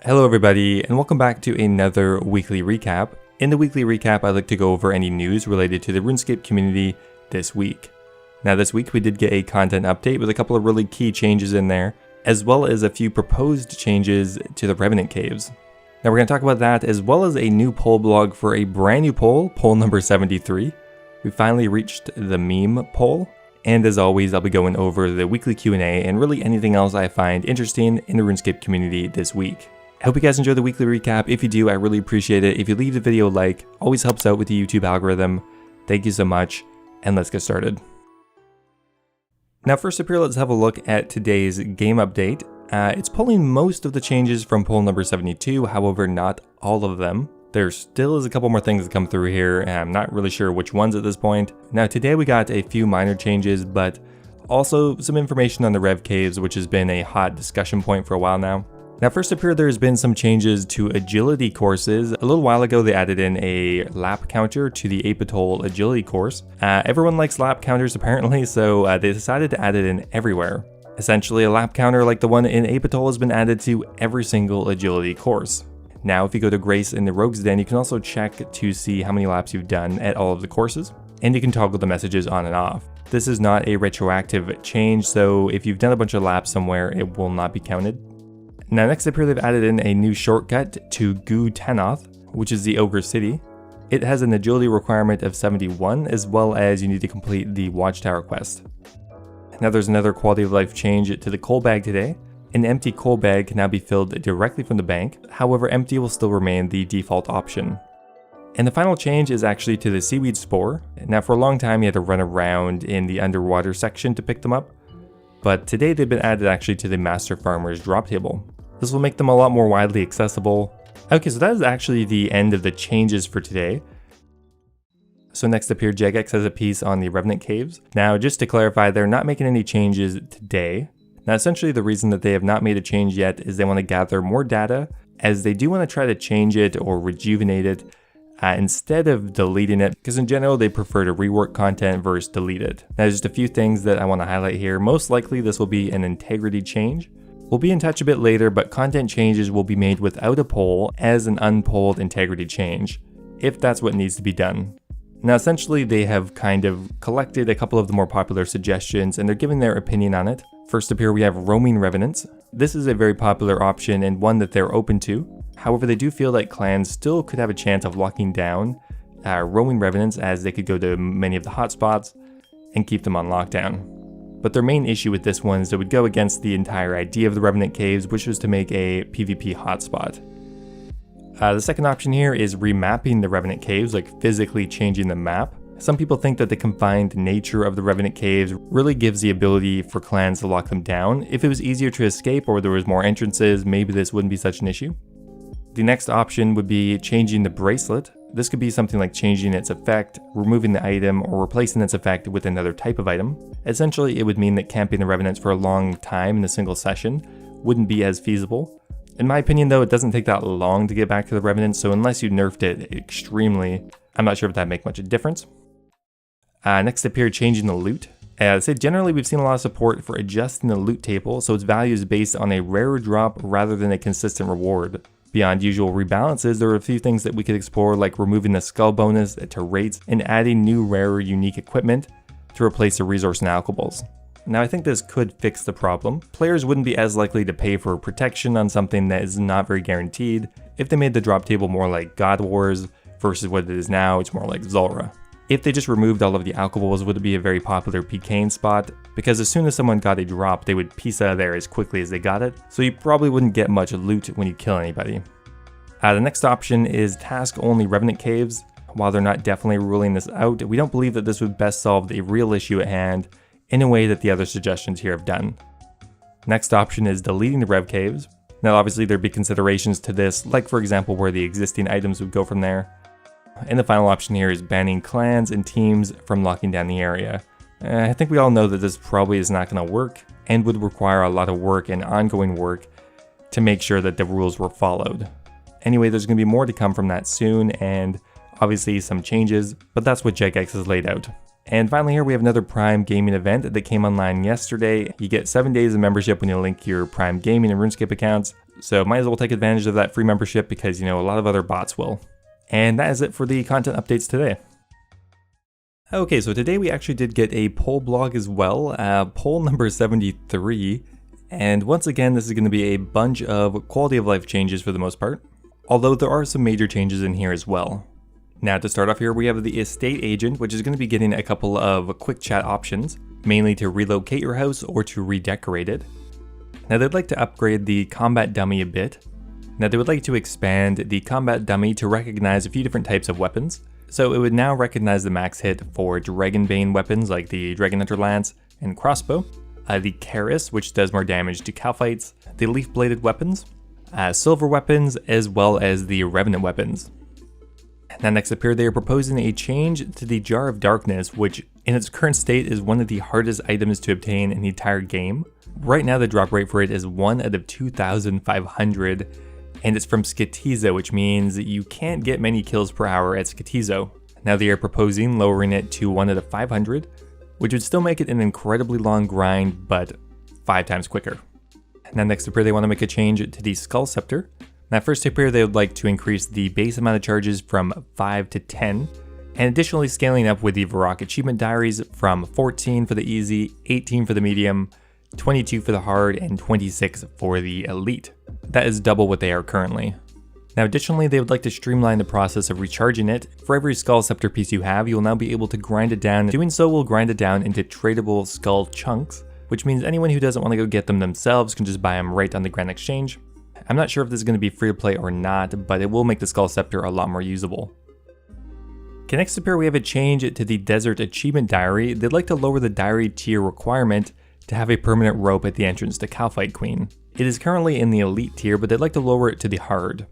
Hello everybody, and welcome back to another weekly recap. In the weekly recap, I like to go over any news related to the RuneScape community this week. Now this week we did get a content update with a couple of really key changes in there, as well as a few proposed changes to the Revenant Caves. Now we're going to talk about that, as well as a new poll blog for a brand new poll number 73. We finally reached the meme poll. And as always, I'll be going over the weekly Q&A and really anything else I find interesting in the RuneScape community this week. I hope you guys enjoy the weekly recap. If you do, I really appreciate it. If you leave the video a like, always helps out with the YouTube algorithm. Thank you so much, and let's get started. Now first up here, let's have a look at today's game update. It's pulling most of the changes from poll number 72, however not all of them. There still is a couple more things that come through here, and I'm not really sure which ones at this point. Now today we got a few minor changes, but also some information on the Rev Caves, which has been a hot discussion point for a while now. Now first up here, there's been some changes to agility courses. A little while ago they added in a lap counter to the Ape Atoll agility course. Everyone likes lap counters apparently, so they decided to add it in everywhere. Essentially a lap counter like the one in Ape Atoll has been added to every single agility course. Now if you go to Grace in the Rogue's Den, you can also check to see how many laps you've done at all of the courses, and you can toggle the messages on and off. This is not a retroactive change, so if you've done a bunch of laps somewhere, it will not be counted. Now next up here, they've added in a new shortcut to Gu Tanoth, which is the Ogre City. It has an agility requirement of 71, as well as you need to complete the Watchtower quest. Now there's another quality of life change to the coal bag today. An empty coal bag can now be filled directly from the bank, however empty will still remain the default option. And the final change is actually to the seaweed spore. Now for a long time you had to run around in the underwater section to pick them up, but today they've been added actually to the Master Farmer's drop table. This will make them a lot more widely accessible. Okay, so that is actually the end of the changes for today. So next up here, Jagex has a piece on the Revenant Caves. Now just to clarify, they're not making any changes today. Now essentially the reason that they have not made a change yet is they want to gather more data, as they do want to try to change it or rejuvenate it instead of deleting it, because in general they prefer to rework content versus delete it. Now there's just a few things that I want to highlight here. Most likely this will be an integrity change. We'll be in touch a bit later, but content changes will be made without a poll as an unpolled integrity change, if that's what needs to be done. Now essentially they have kind of collected a couple of the more popular suggestions and they're giving their opinion on it. First up here we have roaming revenants. This is a very popular option and one that they're open to. However, they do feel like clans still could have a chance of locking down roaming revenants, as they could go to many of the hotspots and keep them on lockdown. But their main issue with this one is it would go against the entire idea of the Revenant Caves, which was to make a PvP hotspot. The second option here is remapping the Revenant Caves, like physically changing the map. Some people think that the confined nature of the Revenant Caves really gives the ability for clans to lock them down. If it was easier to escape or there was more entrances, maybe this wouldn't be such an issue. The next option would be changing the bracelet. This could be something like changing its effect, removing the item, or replacing its effect with another type of item. Essentially, it would mean that camping the Revenants for a long time in a single session wouldn't be as feasible. In my opinion though, it doesn't take that long to get back to the Revenants, so unless you nerfed it extremely, I'm not sure if that'd make much of a difference. Next up here, changing the loot. As I said, generally we've seen a lot of support for adjusting the loot table, so its value is based on a rarer drop rather than a consistent reward. Beyond usual rebalances, there are a few things that we could explore, like removing the skull bonus to rates and adding new rarer unique equipment to replace the resource and alcohols. Now I think this could fix the problem. Players wouldn't be as likely to pay for protection on something that is not very guaranteed if they made the drop table more like God Wars versus what it is now, it's more like Zulrah. If they just removed all of the alcohols, would it be a very popular PKing spot? Because as soon as someone got a drop, they would piece out of there as quickly as they got it, so you probably wouldn't get much loot when you kill anybody. The next option is task-only Revenant Caves. While they're not definitely ruling this out, we don't believe that this would best solve the real issue at hand in a way that the other suggestions here have done. Next option is deleting the Rev Caves. Now obviously there'd be considerations to this, like for example where the existing items would go from there. And the final option here is banning clans and teams from locking down the area. I think we all know that this probably is not going to work and would require a lot of work and ongoing work to make sure that the rules were followed. Anyway, there's going to be more to come from that soon and obviously some changes, but that's what Jagex has laid out. And finally here we have another Prime Gaming event that came online yesterday. You get 7 days of membership when you link your Prime Gaming and RuneScape accounts. So might as well take advantage of that free membership because, you know, a lot of other bots will. And that is it for the content updates today. Okay, so today we actually did get a poll blog as well, poll number 73. And once again, this is going to be a bunch of quality of life changes for the most part, although there are some major changes in here as well. Now to start off here, we have the estate agent, which is going to be getting a couple of quick chat options, mainly to relocate your house or to redecorate it. Now they'd like to upgrade the combat dummy a bit. Now they would like to expand the combat dummy to recognize a few different types of weapons. So it would now recognize the max hit for Dragonbane weapons like the Dragon Hunter Lance and Crossbow, the Karis, which does more damage to Calphites, the Leaf Bladed weapons, silver weapons, as well as the Revenant weapons. Now next up here, they are proposing a change to the Jar of Darkness, which in its current state is one of the hardest items to obtain in the entire game. Right now the drop rate for it is 1 out of 2,500, and it's from Skitizo, which means you can't get many kills per hour at Skitizo. Now they are proposing lowering it to 1 out of 500, which would still make it an incredibly long grind, but 5 times quicker. Now next up here, they want to make a change to the Skull Scepter. Now first up here, they would like to increase the base amount of charges from 5 to 10, and additionally scaling up with the Varrock Achievement Diaries from 14 for the easy, 18 for the medium, 22 for the hard, and 26 for the elite. That is double what they are currently. Now additionally, they would like to streamline the process of recharging it. For every Skull Scepter piece you have, you will now be able to grind it down. Doing so will grind it down into tradable skull chunks, which means anyone who doesn't want to go get them themselves can just buy them right on the Grand Exchange. I'm not sure if this is going to be free to play or not, but it will make the Skull Scepter a lot more usable. Okay, next up here we have a change to the Desert Achievement Diary. They'd like to lower the diary tier requirement to have a permanent rope at the entrance to Calphite Queen. It is currently in the elite tier, but they'd like to lower it to the hard.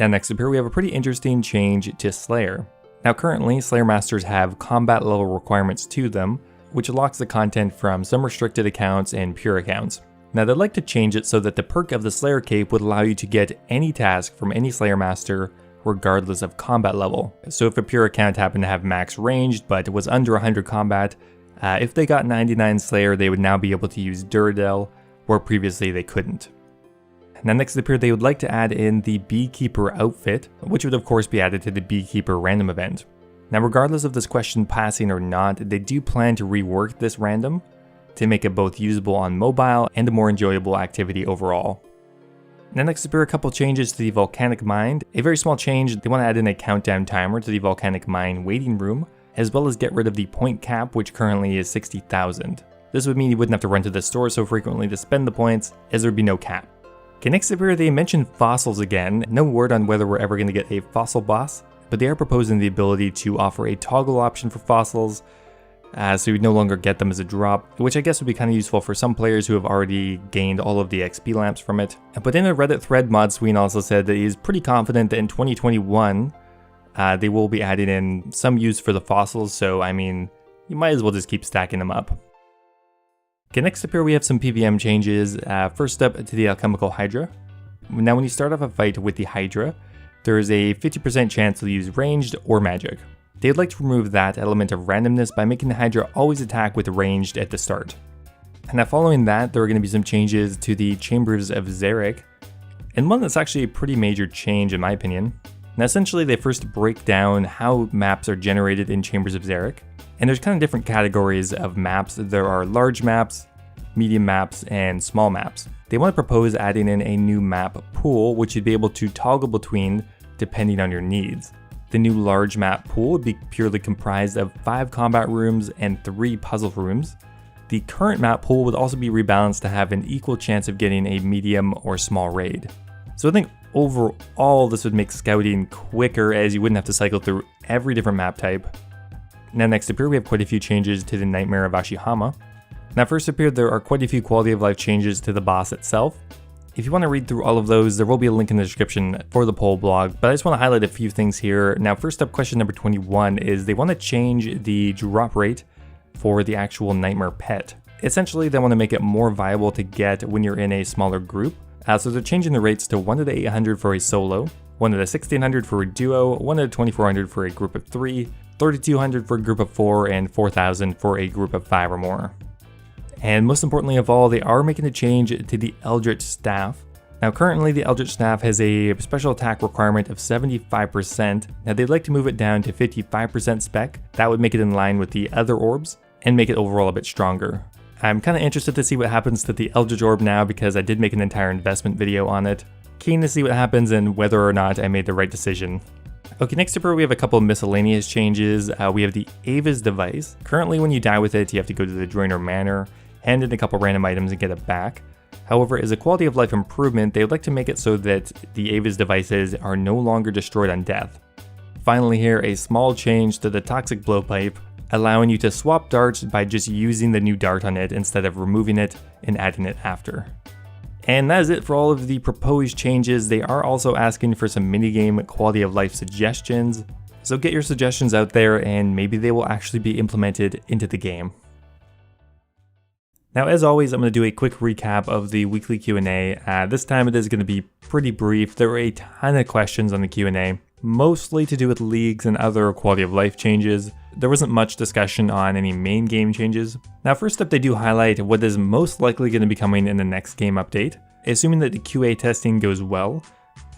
Now next up here we have a pretty interesting change to Slayer. Now currently, Slayer Masters have combat level requirements to them, which locks the content from some restricted accounts and pure accounts. Now they'd like to change it so that the perk of the Slayer Cape would allow you to get any task from any Slayer Master regardless of combat level. So if a pure account happened to have max ranged but was under 100 combat, if they got 99 Slayer, they would now be able to use Duradel, where previously they couldn't. Now next up here, they would like to add in the Beekeeper outfit, which would of course be added to the Beekeeper random event. Now regardless of this question passing or not, they do plan to rework this random to make it both usable on mobile and a more enjoyable activity overall. Now next up here, a couple changes to the Volcanic Mine. A very small change, they want to add in a countdown timer to the Volcanic Mine waiting room, as well as get rid of the point cap, which currently is 60,000. This would mean you wouldn't have to run to the store so frequently to spend the points, as there would be no cap. Okay, next up here, they mentioned fossils again. No word on whether we're ever going to get a fossil boss, but they are proposing the ability to offer a toggle option for fossils, so you'd no longer get them as a drop, which I guess would be kind of useful for some players who have already gained all of the XP lamps from it. But in a Reddit thread, ModSween also said that he's pretty confident that in 2021, they will be adding in some use for the fossils, so I mean, you might as well just keep stacking them up. Okay, next up here we have some PVM changes. First up to the Alchemical Hydra. Now when you start off a fight with the Hydra, there is a 50% chance to use ranged or magic. They'd like to remove that element of randomness by making the Hydra always attack with ranged at the start. And now following that, there are going to be some changes to the Chambers of Xeric, and one that's actually a pretty major change in my opinion. Now essentially they first break down how maps are generated in Chambers of Xeric, and there's kind of different categories of maps. There are large maps, medium maps, and small maps. They want to propose adding in a new map pool, which you'd be able to toggle between depending on your needs. The new large map pool would be purely comprised of 5 combat rooms and 3 puzzle rooms. The current map pool would also be rebalanced to have an equal chance of getting a medium or small raid. So I think overall this would make scouting quicker, as you wouldn't have to cycle through every different map type. Now next up here we have quite a few changes to the Nightmare of Ashihama. Now first up here there are quite a few quality of life changes to the boss itself. If you want to read through all of those, there will be a link in the description for the poll blog, but I just want to highlight a few things here. Now first up, question number 21 is they want to change the drop rate for the actual Nightmare pet. Essentially they want to make it more viable to get when you're in a smaller group. So they're changing the rates to 1 out of 800 for a solo, 1 out of 1600 for a duo, 1 out of 2400 for a group of 3, 3200 for a group of 4, and 4000 for a group of 5 or more. And most importantly of all, they are making a change to the Eldrich staff. Now currently the Eldrich staff has a special attack requirement of 75%. Now they'd like to move it down to 55% spec. That would make it in line with the other orbs and make it overall a bit stronger. I'm kind of interested to see what happens to the Eldritch Orb now because I did make an entire investment video on it. Keen to see what happens and whether or not I made the right decision. Okay, next up we have a couple of miscellaneous changes. We have the Ava's device. Currently when you die with it, you have to go to the Drainer Manor, hand in a couple random items and get it back. However, as a quality of life improvement, they would like to make it so that the Ava's devices are no longer destroyed on death. Finally here, a small change to the Toxic Blowpipe, allowing you to swap darts by just using the new dart on it instead of removing it and adding it after. And that is it for all of the proposed changes. They are also asking for some minigame quality of life suggestions, so get your suggestions out there and maybe they will actually be implemented into the game. Now as always, I'm going to do a quick recap of the weekly Q&A. This time it is going to be pretty brief. There were a ton of questions on the Q&A, mostly to do with leagues and other quality of life changes. There wasn't much discussion on any main game changes. Now first up, they do highlight what is most likely going to be coming in the next game update. Assuming that the QA testing goes well,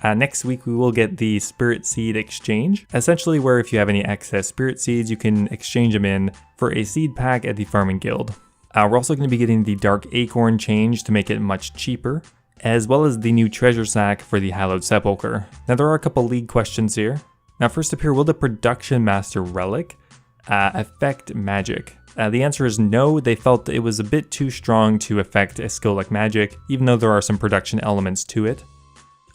next week we will get the Spirit Seed Exchange, essentially where if you have any excess Spirit Seeds, you can exchange them in for a seed pack at the Farming Guild. We're also going to be getting the Dark Acorn change to make it much cheaper, as well as the new treasure sack for the Hallowed Sepulchre. Now there are a couple league questions here. Now first up here, will the Production Master Relic affect magic? The answer is no. They felt it was a bit too strong to affect a skill like magic, even though there are some production elements to it.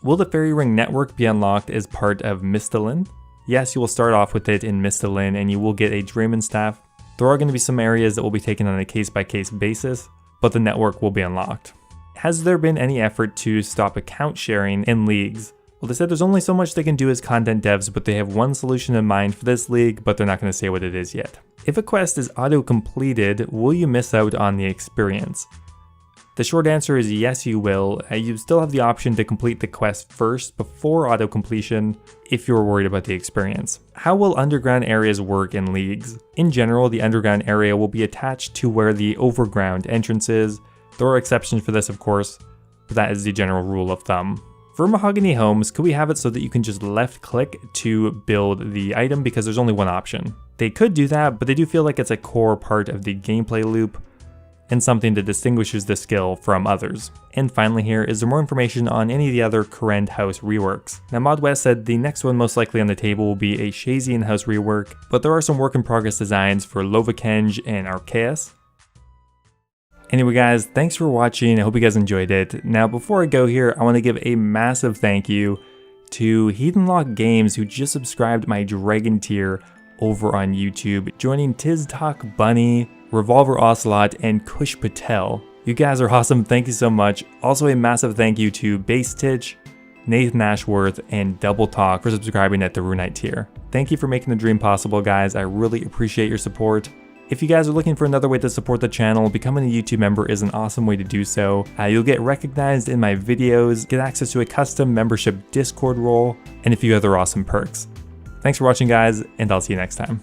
Will the Fairy Ring Network be unlocked as part of Mistalin? Yes, you will start off with it in Mistalin and you will get a Draymond Staff. There are going to be some areas that will be taken on a case-by-case basis, but the network will be unlocked. Has there been any effort to stop account sharing in leagues? Well, they said there's only so much they can do as content devs, but they have one solution in mind for this league, but they're not going to say what it is yet. If a quest is auto-completed, will you miss out on the experience? The short answer is yes, you will. You still have the option to complete the quest first before auto-completion if you're worried about the experience. How will underground areas work in leagues? In general, the underground area will be attached to where the overground entrance is. There are exceptions for this, of course, but that is the general rule of thumb. For Mahogany Homes, could we have it so that you can just left click to build the item because there's only one option? They could do that, but they do feel like it's a core part of the gameplay loop and something that distinguishes the skill from others. And finally here, is there more information on any of the other Korend House reworks? Now ModWest said the next one most likely on the table will be a Shazian House rework, but there are some work in progress designs for Lovakenge and Arceus. Anyway guys, thanks for watching. I hope you guys enjoyed it. Now before I go here, I want to give a massive thank you to Heathenlock Games who just subscribed my Dragon tier over on YouTube, joining Tiz Talk Bunny, Revolver Ocelot, and Kush Patel. You guys are awesome, thank you so much. Also a massive thank you to Base Titch, Nathan Ashworth, and Double Talk for subscribing at the Runite tier. Thank you for making the dream possible, guys. I really appreciate your support. If you guys are looking for another way to support the channel, becoming a YouTube member is an awesome way to do so. You'll get recognized in my videos, get access to a custom membership Discord role, and a few other awesome perks. Thanks for watching, guys, and I'll see you next time.